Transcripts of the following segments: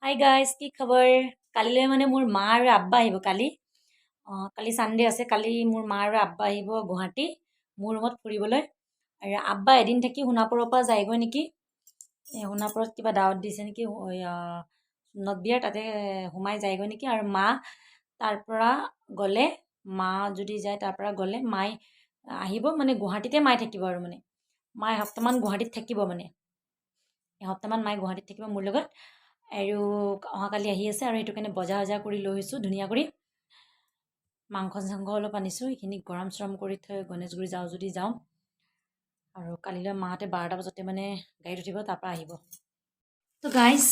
Hi guys, কি খবৰ? কালিলৈ মানে মোৰ মা আৰু আব্বা আহিব কালি। কালি ছানডে আছে। কালি মোৰ মা আৰু আব্বা আহিব গুৱাহাটী মোৰ ৰুমত ফুৰিবলৈ। আৰু আব্বা এদিন থাকি সোণাপুৰৰ পৰা যায়গৈ নেকি। সোণাপুৰত কিবা দাৱত দিছে নেকি, সুন্নত বিয়াৰ তাতে সোমাই যায়গৈ নেকি। আৰু মা তাৰ পৰা গ'লে, মা যদি যায় তাৰ পৰা গ'লে মায়ে আহিব, মানে গুৱাহাটীতে মায়ে থাকিব। আৰু মানে মা এসপ্তাহমান গুৱাহাটীত থাকিব, মানে এসপ্তাহমান মায়ে গুৱাহাটীত থাকিব মোৰ লগত। আৰু অহাকালি আহি আছে, আৰু সেইটো কাৰণে বজাৰ চজাৰ কৰি লৈ আহিছোঁ ধুনীয়া কৰি। মাংস চাংস অলপ আনিছোঁ, এইখিনি গৰম চৰম কৰি থৈ গণেশগুৰি যাওঁ যদি যাওঁ। আৰু কালিলৈ মাহঁতে 12টা বজাতে মানে গাড়ীত উঠিব, তাৰপৰা আহিব। তো গাইজ,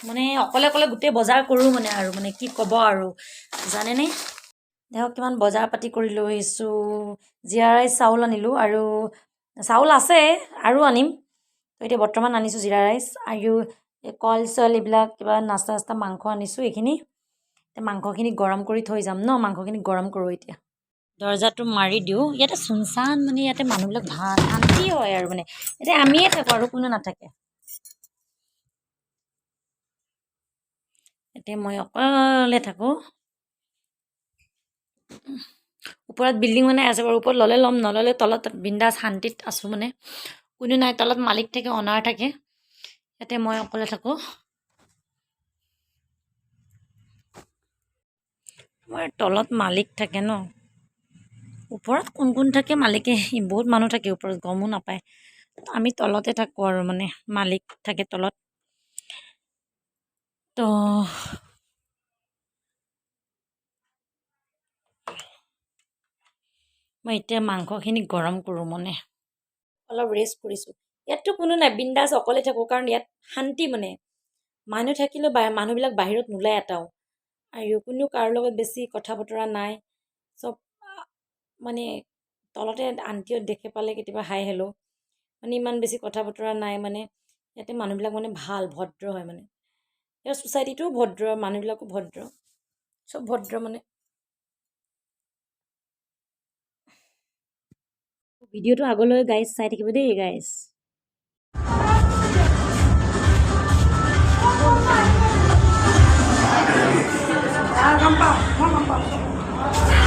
মানে অকলে অকলে গোটেই বজাৰ কৰোঁ মানে, আৰু মানে কি ক'ব আৰু জানেনে। দেখক কিমান বজাৰ পাতি কৰি লৈ আহিছোঁ। জিৰা ৰাইচ চাউল আনিলোঁ, আৰু চাউল আছে আৰু আনিম। তো এতিয়া বৰ্তমান আনিছোঁ জিৰা ৰাইচ, আৰু কল চল এইবিলাক কিবা নাস্তা চাস্তা মাংস আনিছোঁ। এইখিনি মাংসখিনি গৰম কৰি থৈ যাম ন। মাংসখিনি গৰম কৰোঁ এতিয়া। দৰ্জাটো মাৰি দিওঁ। ইয়াতে চুনচান, মানে ইয়াতে মানুহবিলাক ভাল শান্তি হয়। আৰু মানে ইয়াতে আমিয়ে থাকোঁ আৰু কোনো নাথাকে। এতিয়া মই অকলে থাকোঁ। ওপৰত বিল্ডিং বনাই আছে বাৰু, ওপৰত ল'লে ল'ম, নল'লে তলত বিন্দাছ শান্তিত আছোঁ। মানে কোনো নাই, তলত মালিক থাকে, অনাৰ থাকে। ইয়াতে মই অকলে থাকোঁ। মোৰ তলত মালিক থাকে ন, ওপৰত কোন কোন থাকে মালিকে, বহুত মানুহ থাকে ওপৰত, গমো নাপায়। আমি তলতে থাকোঁ, আৰু মানে মালিক থাকে তলত। তো মই এতিয়া মাংসখিনি গৰম কৰোঁ, মানে অলপ ৰেষ্ট কৰিছোঁ। ইয়াততো কোনো নাই, বিন্দাছ অকলে থাকোঁ, কাৰণ ইয়াত শান্তি। মানে মানুহ থাকিলেও মানুহবিলাক বাহিৰত নোলায় এটাও, আৰু কোনো কাৰো লগত বেছি কথা বতৰা নাই। চব মানে তলতে আন্টিও দেখে পালে কেতিয়াবা হাই হেল্ল', মানে ইমান বেছি কথা বতৰা নাই। মানে ইয়াতে মানুহবিলাক মানে ভাল, ভদ্ৰ হয়। মানে ইয়াৰ ছ'চাইটিটোও ভদ্ৰ, মানুহবিলাকো ভদ্ৰ, চব ভদ্ৰ। মানে ভিডিঅ'টো আগলৈ গাইজ চাই থাকিব দেই গাইজ।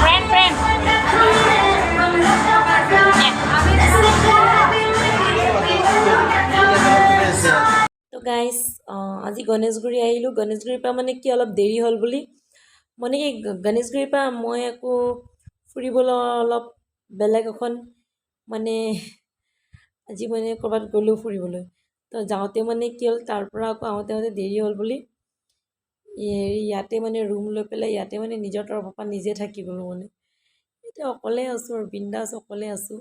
ফ্ৰেণ্ড ফ্ৰেণ্ড তো গাইজ, আজি গণেশগুৰি আহিলোঁ। গণেশগুৰিৰ পৰা মানে কি অলপ দেৰি হ'ল বুলি, মানে কি গণেশগুৰিৰ পৰা মই আকৌ ফুৰিবলৈ অলপ বেলেগ এখন, মানে আজি মানে ক'ৰবাত গ'লোঁ ফুৰিবলৈ। তো যাওঁতে মানে কি হ'ল, তাৰ পৰা আকৌ আহোঁতে দেৰি হ'ল বুলি ইয়াতে মানে ৰুম লৈ পেলাই ইয়াতে মানে নিজৰ তৰফৰ পৰা নিজে থাকি গ'লোঁ। মানে এতিয়া অকলে আছোঁ, আৰু বিন্দাছ অকলে আছোঁ।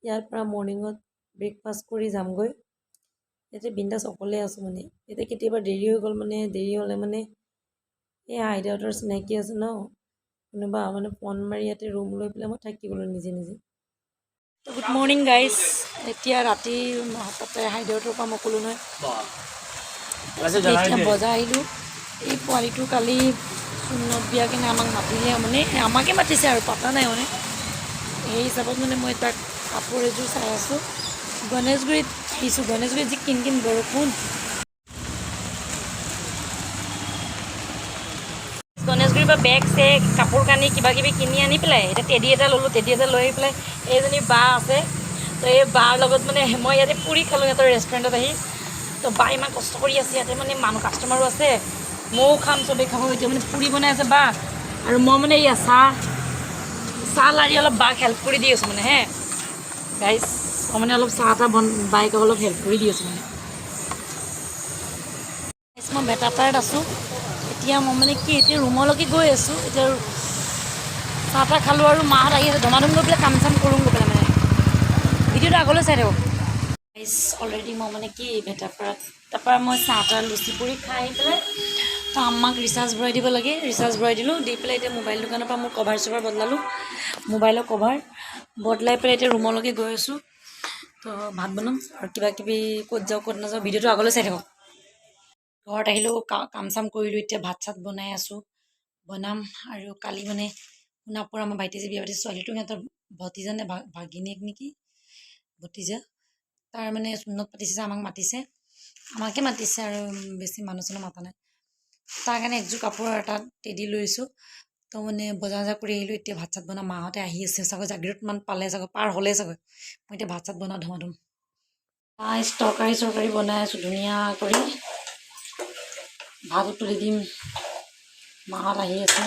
ইয়াৰ পৰা মৰ্ণিঙত ব্ৰেকফাষ্ট কৰি যামগৈ। ইয়াতে বিন্দাছ অকলে আছোঁ। মানে এতিয়া কেতিয়াবা দেৰি হৈ গ'ল, মানে দেৰি হ'লে মানে এই আইতাহঁতৰ চিনাকি আছে ন, কোনোবা মানে ফোন মাৰি ইয়াতে ৰুম লৈ পেলাই মই থাকি গ'লোঁ নিজে নিজে। Good morning guys. এতিয়া ৰাতি তাতে হাইদেউতৰ পৰা মই ক'লোঁ নহয়, এতিয়া বজাৰ আহিলোঁ। এই পোৱালিটো কালি সুন্নত বিয়াৰ কাৰণে আমাক মাতিলে, মানে আমাকে মাতিছে আৰু পতা নাই। মানে সেই হিচাপত মানে মই তাক কাপোৰ এযোৰ চাই আছোঁ। গণেশগুৰিত আহিছোঁ। গণেশগুৰিত যি কিন কিন বৰষুণ। গণেশগুৰিৰ পৰা বেগ চেগ কাপোৰ কানি কিবা কিবি কিনি আনি পেলাই এতিয়া টেডি এটা ল'লোঁ। টেডি এটা লৈ আহি পেলাই এইজনী বা আছে, তো এই বাৰ লগত মানে মই ইয়াতে পুৰি খালোঁ সিহঁতৰ ৰেষ্টুৰেণ্টত আহি। তো বা ইমান কষ্ট কৰি আছে, ইয়াতে মানে মানুহ কাষ্টমাৰো আছে, ময়ো খাম, চবেই খাব। এতিয়া মানে পুৰি বনাই আছে বা, আৰু মই মানে এয়া চাহ লাৰি অলপ বাক হেল্প কৰি দি আছোঁ মানে। গাইজ, মই মানে অলপ চাহ তাহ বাইক অলপ হেল্প কৰি দি আছোঁ। মানে মই বেটাপাৰাত আছোঁ এতিয়া। মই মানে কি এতিয়া ৰুমলৈকে গৈ আছোঁ। এতিয়া চাহ তাহ খালোঁ, আৰু মাহঁত আহি আছে, ধুমাধুম গৈ পেলাই কাম চাম কৰোঁ গৈ পেলাই। মানে ভিডিঅ'টো আগলৈ চাই থাকক। অলৰেডি মই মানে কি বেটাপাৰাত, তাৰপৰা মই চাহ তাহ লুচি পুৰি খাই আহি পেলাই তো আম্মাক ৰিচাৰ্জ ভৰাই দিব লাগে, ৰিচাৰ্জ ভৰাই দিলোঁ। দি পেলাই এতিয়া মোবাইল দোকানৰ পৰা মোৰ কভাৰ চভাৰ বদলালোঁ, মোবাইলৰ কভাৰ বদলাই পেলাই এতিয়া ৰুমলৈকে গৈ আছোঁ। তো ভাত বনাম, আৰু কিবা কিবি ক'ত যাওঁ ক'ত নাযাওঁ ভিডিঅ'টো আগলৈ চাই থাকক। ঘৰত আহিলোঁ, কাম চাম কৰিলোঁ। এতিয়া ভাত চাত বনাই আছোঁ, বনাম। আৰু কালি মানে সোণাপুৰ আমাৰ ভাইটি যে বিয়া পাতিছে, ছোৱালীটো সিহঁতৰ ভতিজা নে ভাগিনীয়েক নেকি, ভতিজা, তাৰ মানে সুন্নত পাতিছে, আমাক মাতিছে। আমাকে মাতিছে আৰু বেছি মানুহ চানুহ মাতা নাই তাৰ কাৰণে একযোৰ কাপোৰ এটা টেডি লৈছোঁ তো মানে বজাৰ কৰি আহিলোঁ এতিয়া ভাত চাত বনাওঁ মাহঁতে আহি আছে চাগৈ জাগিৰোডমান পালে চাগৈ পাৰ হ'লেই চাগৈ মই এতিয়া ভাত চাত বনাওঁ ধুম তৰকাৰী চৰকাৰী বনাই আছোঁ ধুনীয়া কৰি ভাত তুলি দিম মাহঁত আহি আছে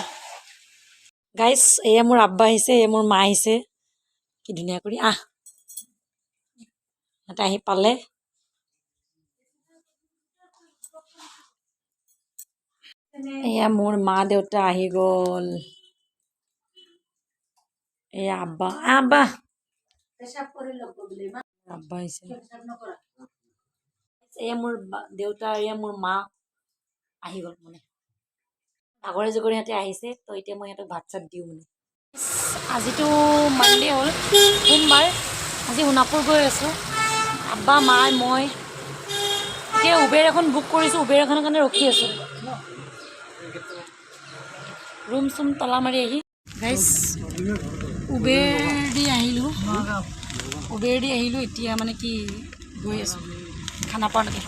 গাইছ এয়া মোৰ আব্বা আহিছে এয়া মোৰ মা আহিছে কি ধুনীয়া কৰি ইয়াতে আহি পালে এয়া মোৰ মা দেউতা আহি গ'ল এয়া আব্বা আব্বা আব্বা আহিছে এয়া মোৰ দেউতা এয়া মোৰ মা আহি গ'ল মানে আগৰে জগৰে সিহঁতে আহিছে তো এতিয়া মই সিহঁতক ভাত চাত দিওঁ মানে আজিতো মানডে হ'ল সোমবাৰ আজি সোণাপুৰ গৈ আছোঁ আব্বা মা মই এতিয়া উবেৰ এখন বুক কৰিছোঁ উবেৰ এখনৰ কাৰণে ৰখি আছোঁ ৰুম চুম তলা মাৰি আহি গাইছ উবেৰ দি আহিলোঁ এতিয়া মানে কি গৈ আছোঁ খানাপাৰালৈকে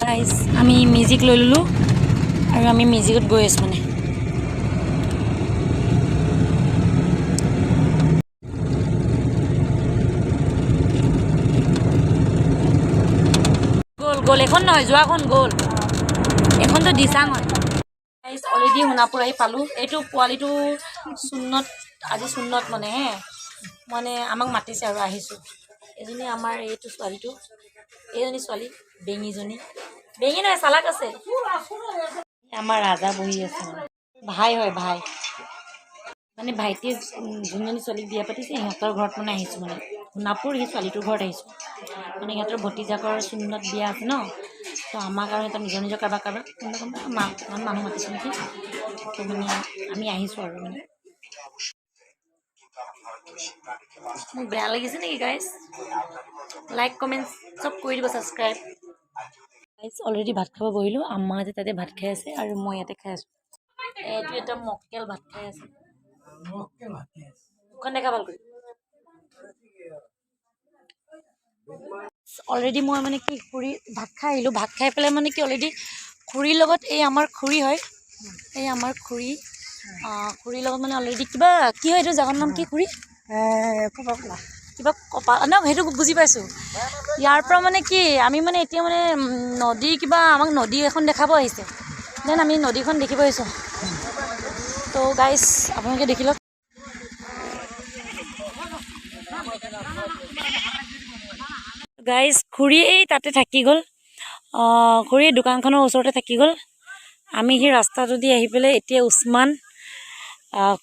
গাইছ আমি মিউজিক লৈ ল'লোঁ আৰু আমি মিউজিকত গৈ আছোঁ মানে গ'ল এখন নহয় যোৱাখন গ'ল এখনতো দিচাং হয় গাইছ অলৰেডি সোণাপুৰ আহি পালোঁ এইটো পোৱালিটো আজি চুন্নত মানে আমাক মাতিছে আৰু আহিছোঁ এজনী আমাৰ এইটো ছোৱালীটো এইজনী ছোৱালী বেঙী নহয় চালাক আছে আমাৰ ৰাজা বহি আছে ভাই হয় ভাই মানে ভাইটিয়ে যোনজনী ছোৱালীক বিয়া পাতিছে সিহঁতৰ ঘৰত মানে আহিছোঁ মানে সোণাপুৰ সেই ছোৱালীটোৰ ঘৰত আহিছোঁ মানে সিহঁতৰ ভতিজাকৰ চুন্নত বিয়া আছে ন তো আমাক আৰু এটা নিজৰ কাৰোবাক মানুহ মাতিছে নেকি তো মানে আমি আহিছোঁ আৰু মানে মোক বেয়া লাগিছে নেকি গাইছ লাইক কমেণ্ট চব কৰি দিব ছাবস্ক্ৰাইব গাইছ অলৰেডি ভাত খাব বহিলোঁ আম্মাহঁতে তাতে ভাত খাই আছে আৰু মই ইয়াতে খাই আছোঁ এইটো এটা মক্কেল ভাত খাই আছে দুখন দেখা ভাল কৰি অলৰেডি মই মানে কি খুৰী ভাত খাই আহিলোঁ ভাত খাই পেলাই মানে কি অলৰেডি খুৰীৰ লগত এই আমাৰ খুৰী হয় এই আমাৰ খুৰীৰ লগত মানে অলৰেডি কিবা কি হয় এইটো জেগাৰ নাম কি খুৰী কিবা কপাল ন সেইটো বুজি পাইছোঁ ইয়াৰ পৰা মানে কি আমি মানে এতিয়া মানে নদী কিবা আমাক নদী এখন দেখাব আহিছে দেন আমি নদীখন দেখিব আহিছোঁ তো গাইছ আপোনালোকে দেখি লওক গাইছ খুৰী এই তাতে থাকি গ'ল খুৰীৰ দোকানখনৰ ওচৰতে থাকি গ'ল আমি সেই ৰাস্তাটো দি আহি পেলাই এতিয়া উছমান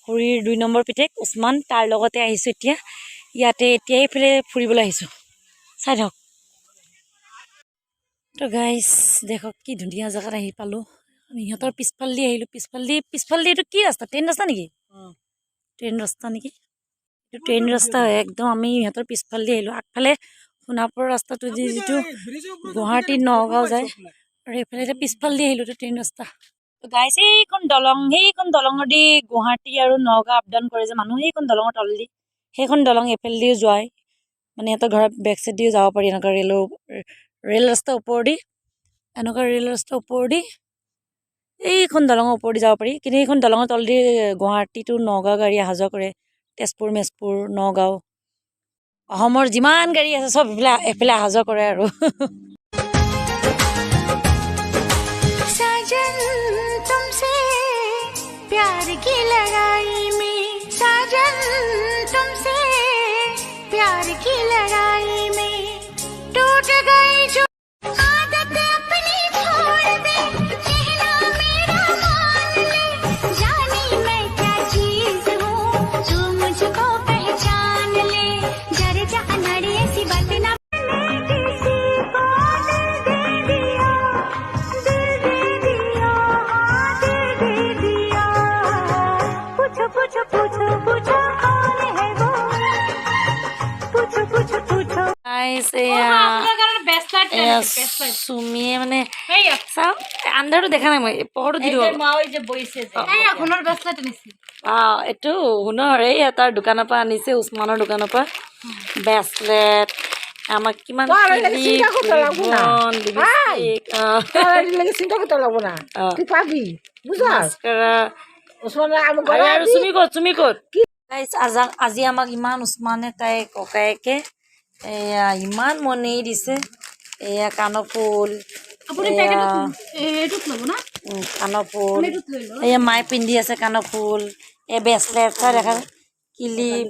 খুৰীৰ 2 নম্বৰ পিতেক উছমান তাৰ লগতে আহিছোঁ এতিয়া ইয়াতে এতিয়া এইফালে ফুৰিবলৈ আহিছোঁ চাই থাকক তো গাইছ দেখক কি ধুনীয়া জেগাত আহি পালোঁ আমি সিহঁতৰ পিছফালেদি আহিলোঁ পিছফালেদি এইটো কি ৰাস্তা ট্ৰেইন ৰাস্তা নেকি ট্ৰেইন ৰাস্তা নেকি এইটো ট্ৰেইন ৰাস্তা হয় একদম আমি সিহঁতৰ পিছফালেদি আহিলোঁ আগফালে সোণাপুৰৰ ৰাস্তাটো যিটো গুৱাহাটী নগাঁও যায় আৰু এইফালে এতিয়া পিছফালেদি আহিলোঁ এইটো ট্ৰেইন ৰাস্তা গাইছ সেইখন দলঙৰ দি গুৱাহাটী আৰু নগাঁও আপ ডাউন কৰে যে মানুহ সেইখন দলঙৰ তলেদি সেইখন দলং এইফালেদিও যোৱাই মানে সিহঁতৰ ঘৰৰ বেক চাইড দিও যাব পাৰি এনেকুৱা ৰেল ৰাস্তাৰ ওপৰেদি এইখন দলঙৰ ওপৰেদি যাব পাৰি কিন্তু এইখন দলঙৰ তলেদি গুৱাহাটী টু নগাঁও গাড়ী অহা যোৱা কৰে তেজপুৰ মেজপুৰ নগাঁও অসমৰ যিমান গাড়ী আছে চব এইফালে অহা যোৱা কৰে আৰু प्यार की लड़ाई में साजन तुमसे प्यार की लड़ाई में टूट गई जो आदत अपनी छोड़ दे कहना मेरा मान ले जानी मैं क्या चीज हूँ तू मुझको पहचान ले जर जा अनड़ी ऐसी बात ना এয়া চুমিয়ে মানে চাওঁ আন্ধাৰটো দেখা নাই মই পোহৰটো দি দিওঁ এইটো সোণৰ এই তাৰ দোকানৰ পৰা আনিছে উছমানৰ দোকানৰ পৰা ব্ৰেচলেট আমাক কিমান চুমি ক'ত আজি আমাক ইমান উছমানে তাই ককায়েকে এয়া ইমান মনেই দিছে এয়া কাণফুল কাণফুল এয়া মায়ে পিন্ধি আছে কাণফুল এই ব্ৰেচলেট চাই দেখা ক্লিপ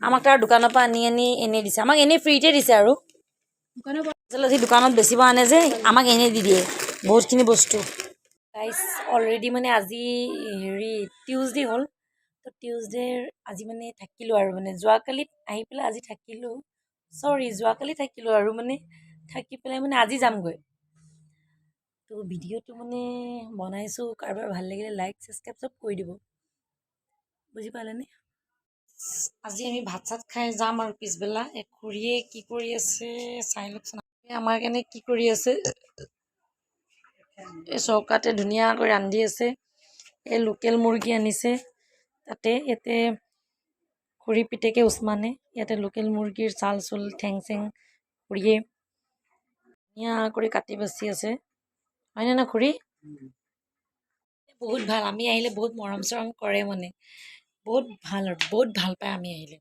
আমাক তাৰ দোকানৰ পৰা আনি এনেই দিছে আমাক এনেই ফ্ৰীতে দিছে আৰু আচলতে দোকানত বেচিব আনে যে আমাক এনেই দি দিয়ে বহুতখিনি বস্তু গাইজ অলৰেডি মানে আজি হেৰি টিউজডে হ'ল তো টিউজডেৰ আজি মানে থাকিলোঁ আৰু মানে যোৱাকালি আহি পেলাই আজি থাকিলোঁ যোৱাকালি থাকিলোঁ আৰু মানে থাকি পেলাই মানে আজি যামগৈ তো ভিডিঅ'টো মানে বনাইছোঁ কাৰোবাৰ ভাল লাগিলে লাইক ছাবস্ক্ৰাইব চব কৰি দিব বুজি পালেনে আজি আমি ভাত চাত খাই যাম আৰু পিছবেলা খুৰীয়ে কি কৰি আছে চাই লওকচোন আমাৰ কাৰণে কি কৰি আছে এই চৌকাতে ধুনীয়াকৈ ৰান্ধি আছে এই লোকেল মুৰ্গী আনিছে তাতে ইয়াতে খুৰী পিতেকে উছমানে ইয়াতে লোকেল মুৰ্গীৰ চাল চুল ঠেং চেং খুৰীয়ে ধুনীয়া কৰি কাটি বাচি আছে হয়নে না খুৰী বহুত ভাল আমি আহিলে বহুত মৰম চৰম কৰে মানে বহুত ভাল আৰু বহুত ভাল পায় আমি আহিলে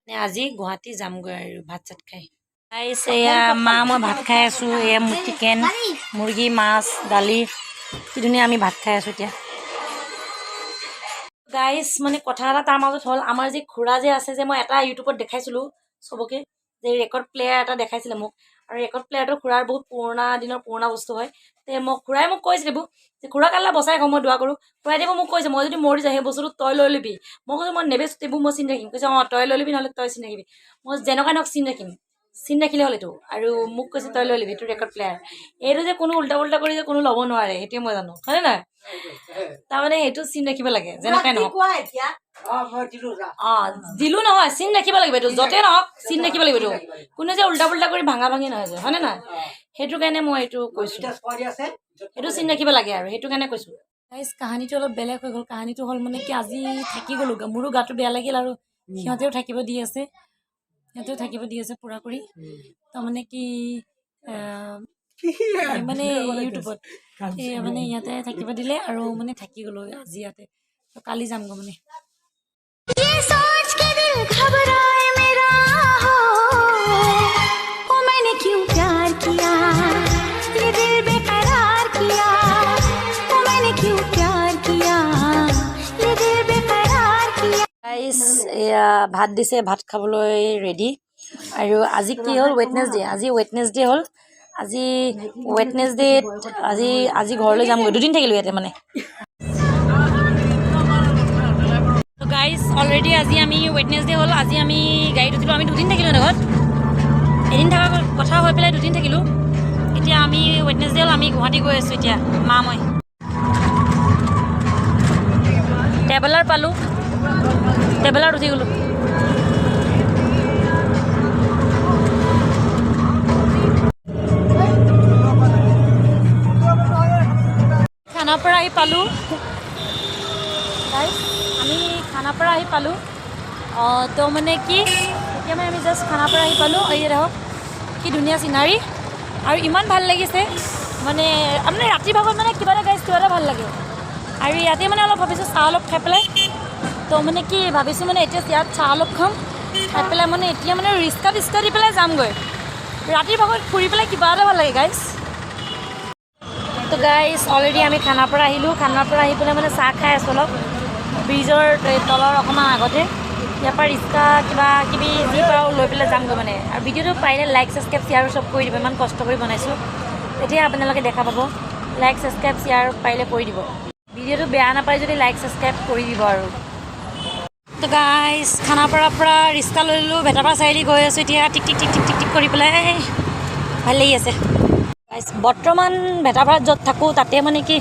আজি গুৱাহাটী যামগৈ আৰু ভাত চাত খাই এয়া মা মই ভাত খাই আছোঁ এয়া চিকেন মুৰ্গী মাছ দালি কি ধুনীয়া আমি ভাত খাই আছোঁ এতিয়া গাইজ মানে কথা এটা তাৰ মাজত হ'ল আমাৰ যে খুৰা যে আছে যে মই এটা ইউটিউবত দেখাইছিলোঁ চবকে যে ৰেকৰ্ড প্লেয়াৰ এটা দেখাইছিলে মোক আৰু ৰেকৰ্ড প্লেয়াৰটো খুৰাৰ বহুত পুৰণা দিনৰ পুৰণা বস্তু হয় তে খুৰাই মোক কৈছিলে যে খুৰা কাল্লা বচাই খাওঁ মই দোৱা কৰোঁ খুৰাই দিব মোক কৈছে মই যদি মৰি যাওঁ সেই বস্তুটো তই লৈ ল'বি মই কৈছোঁ মই নেবেচোঁ এইবোৰ মই চিন ৰাখিম কৈছে তই লৈ ল'বি নহ'লে তই চিন ৰাখিবি মই যেনেকুৱা নহওক চিন ৰাখিম চিন ৰাখিলে হ'ল এইটো আৰু মোক কৈছে তই লৈ ল'বি এইটো ৰেকৰ্ড প্লেয়াৰ এইটো যে কোনো উল্টা পুল্টা কৰি যে কোনো ল'ব নোৱাৰে সেইটোৱে মই জানো হয়নে নহয় তাৰমানে সেইটো চিন ৰাখিব লাগে যেনেকুৱাই নহওক দিলোঁ নহয় চিন ৰাখিব লাগিব এইটো য'তে নহওক চিন ৰাখিব লাগিব এইটো কোনো যে উল্টা পুল্টা কৰি ভাঙা ভাঙি নহয় যে হয়নে নহয় সেইটো কাৰণে মই এইটো কৈছোঁ সেইটো চিন ৰাখিব লাগে আৰু সেইটো কাৰণে কৈছোঁ গাইজ কাহিনীটো অলপ বেলেগ হৈ গ'ল কাহিনীটো হ'ল মানে কি আজি থাকি গ'লোঁ মোৰো গাটো বেয়া লাগিল আৰু সিহঁতেও থাকিব দি আছে পুৰা কৰি তাৰমানে কি মানে ইউটিউবত মানে ইয়াতে থাকিব দিলে আৰু মানে থাকি গ'লোঁ আজি ইয়াতে কালি যামগৈ মানে এয়া ভাত দিছে ভাত খাবলৈ ৰেডি আৰু আজি কি হ'ল ৱেডনেছডে হ'ল আজি ঘৰলৈ যামগৈ দুদিন থাকিলোঁ ইয়াতে মানে গাইজ অলৰেডি আজি আমি ৱেডনেছডে হ'ল আজি আমি গাড়ীত উঠিলোঁ আমি দুদিন থাকিলোঁ ঘৰত এদিন থকাৰ কথা হৈ পেলাই দুদিন থাকিলোঁ এতিয়া আমি ৱেডনেছডে হ'ল আমি গুৱাহাটী গৈ আছোঁ এতিয়া মা মই ট্ৰেভেলাৰ পালোঁ ট্ৰেভেলাৰত উঠি গ'লোঁ খানাপাৰা আহি পালোঁ আমি খানাপাৰা আহি পালোঁ তো মানে কি এতিয়া মানে আমি জাষ্ট খানাপাৰা আহি পালোঁ এই দেখক কি ধুনীয়া চিনাৰী আৰু ইমান ভাল লাগিছে মানে আপোনাৰ ৰাতিৰ ভাগত মানে কিবা এটা ভাল লাগে আৰু ইয়াতে মানে অলপ ভাবিছোঁ চাহ অলপ খাই পেলাই তো মানে কি ভাবিছোঁ মানে এতিয়া ইয়াত চাহ অলপ খাম খাই পেলাই মানে এতিয়া মানে ৰিক্সা দি পেলাই যামগৈ ৰাতিৰ ভাগত ফুৰি পেলাই কিবা এটা ভাল লাগে গাইজ তো গাইজ অলৰেডি আমি খানাপাৰা আহিলোঁ খানাপাৰা আহি পেলাই মানে চাহ খাই আছোঁ অলপ ব্ৰিজৰ তলৰ অকণমান আগতে ইয়াৰ পৰা ৰিক্সা কিবা কিবি যি পাৰোঁ লৈ পেলাই যামগৈ মানে আৰু ভিডিঅ'টো পাৰিলে লাইক ছাবস্ক্ৰাইব শ্বেয়াৰ চব কৰি দিব ইমান কষ্ট কৰি বনাইছোঁ তেতিয়া আপোনালোকে দেখা পাব লাইক ছাবস্ক্ৰাইব শ্বেয়াৰ পাৰিলে কৰি দিব ভিডিঅ'টো বেয়া নাপায় যদি লাইক ছাবস্ক্ৰাইব কৰি দিব আৰু তো গাইজ খানাপাৰাৰ পৰা ৰিক্সা লৈ ল'লোঁ ভেটাপাৰা চাৰিআলি গৈ আছোঁ এতিয়া টিক টিক কৰি পেলাই ভাল লাগি আছে গাইজ বৰ্তমান ভেটাপাৰাত য'ত থাকোঁ তাতে মানে কি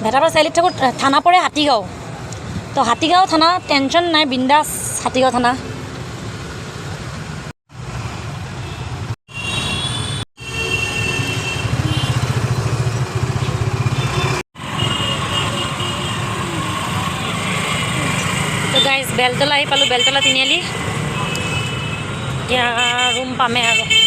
ভেটাপাৰা চাৰিআলিত থাকোঁ থানা পৰে হাতীগাঁও তো হাতীগাঁও থানা টেনশ্যন নাই বিন্দাছ হাতীগাঁও থানা বেলতলা আহি পালোঁ, বেলতলা তিনিআলি। এতিয়া ৰুম পামেই আৰু।